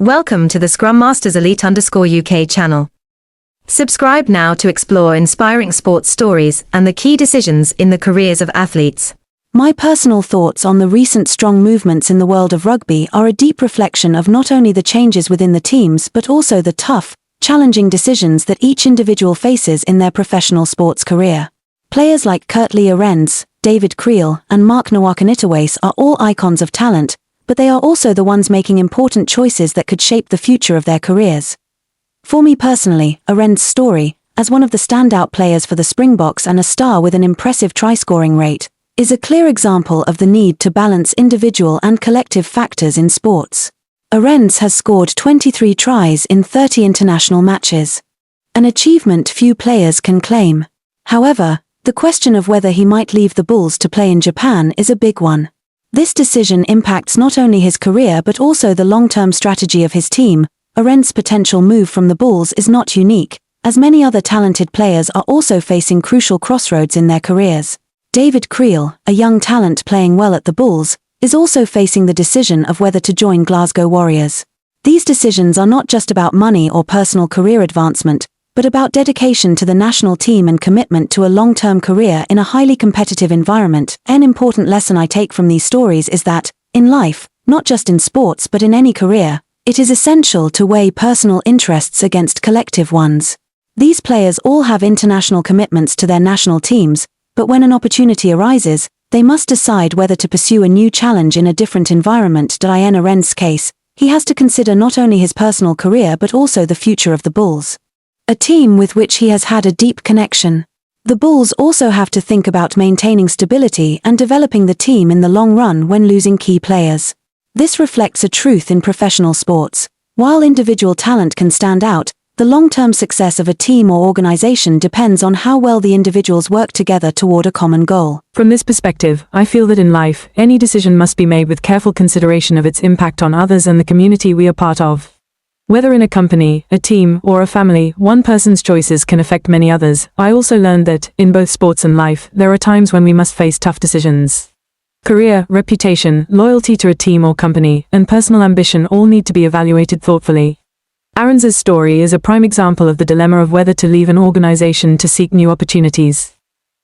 Welcome to the Scrum Masters Elite_UK channel. Subscribe now to explore inspiring sports stories and the key decisions in the careers of athletes. My personal thoughts on the recent strong movements in the world of rugby are a deep reflection of not only the changes within the teams but also the tough, challenging decisions that each individual faces in their professional sports career. Players like Kurt-Lee Arendse, Kriel, and Mark Nawaqanitawase are all icons of talent, but they are also the ones making important choices that could shape the future of their careers. For me personally, Arendse's story, as one of the standout players for the Springboks and a star with an impressive try-scoring rate, is a clear example of the need to balance individual and collective factors in sports. Arendse has scored 23 tries in 30 international matches, an achievement few players can claim. However, the question of whether he might leave the Bulls to play in Japan is a big one. This decision impacts not only his career but also the long-term strategy of his team. Arendse's potential move from the Bulls is not unique, as many other talented players are also facing crucial crossroads in their careers. Kriel, a young talent playing well at the Bulls, is also facing the decision of whether to join Glasgow Warriors. These decisions are not just about money or personal career advancement, but about dedication to the national team and commitment to a long-term career in a highly competitive environment. An important lesson I take from these stories is that, in life, not just in sports but in any career, it is essential to weigh personal interests against collective ones. These players all have international commitments to their national teams, but when an opportunity arises, they must decide whether to pursue a new challenge in a different environment. In Arendse's case, he has to consider not only his personal career but also the future of the Bulls, a team with which he has had a deep connection. The Bulls also have to think about maintaining stability and developing the team in the long run when losing key players. This reflects a truth in professional sports. While individual talent can stand out, the long-term success of a team or organization depends on how well the individuals work together toward a common goal. From this perspective, I feel that in life, any decision must be made with careful consideration of its impact on others and the community we are part of. Whether in a company, a team, or a family, one person's choices can affect many others. I also learned that, in both sports and life, there are times when we must face tough decisions. Career, reputation, loyalty to a team or company, and personal ambition all need to be evaluated thoughtfully. Arendse's story is a prime example of the dilemma of whether to leave an organization to seek new opportunities.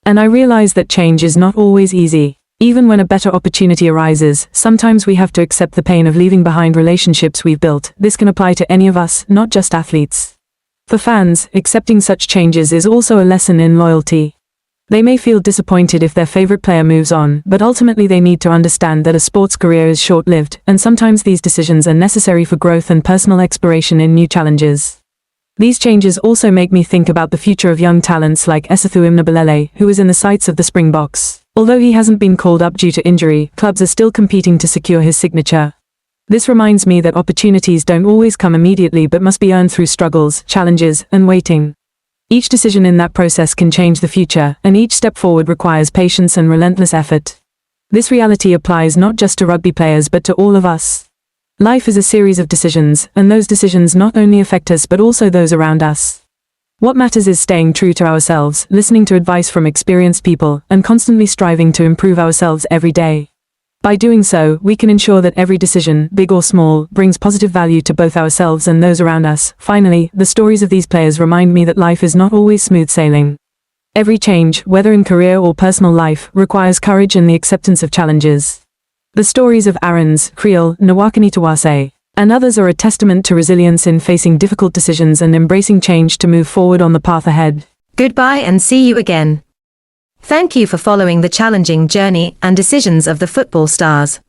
And I realize that change is not always easy. Even when a better opportunity arises, sometimes we have to accept the pain of leaving behind relationships we've built. This can apply to any of us, not just athletes. For fans, accepting such changes is also a lesson in loyalty. They may feel disappointed if their favorite player moves on, but ultimately they need to understand that a sports career is short-lived, and sometimes these decisions are necessary for growth and personal exploration in new challenges. These changes also make me think about the future of young talents like Esathu Imnabulele, who is in the sights of the Springboks. Although he hasn't been called up due to injury, clubs are still competing to secure his signature. This reminds me that opportunities don't always come immediately but must be earned through struggles, challenges, and waiting. Each decision in that process can change the future, and each step forward requires patience and relentless effort. This reality applies not just to rugby players but to all of us. Life is a series of decisions, and those decisions not only affect us but also those around us. What matters is staying true to ourselves, listening to advice from experienced people, and constantly striving to improve ourselves every day. By doing so, we can ensure that every decision, big or small, brings positive value to both ourselves and those around us. Finally, the stories of these players remind me that life is not always smooth sailing. Every change, whether in career or personal life, requires courage and the acceptance of challenges. The stories of Arendse, Kriel, Nawaqanitawase, and others are a testament to resilience in facing difficult decisions and embracing change to move forward on the path ahead. Goodbye and see you again. Thank you for following the challenging journey and decisions of the football stars.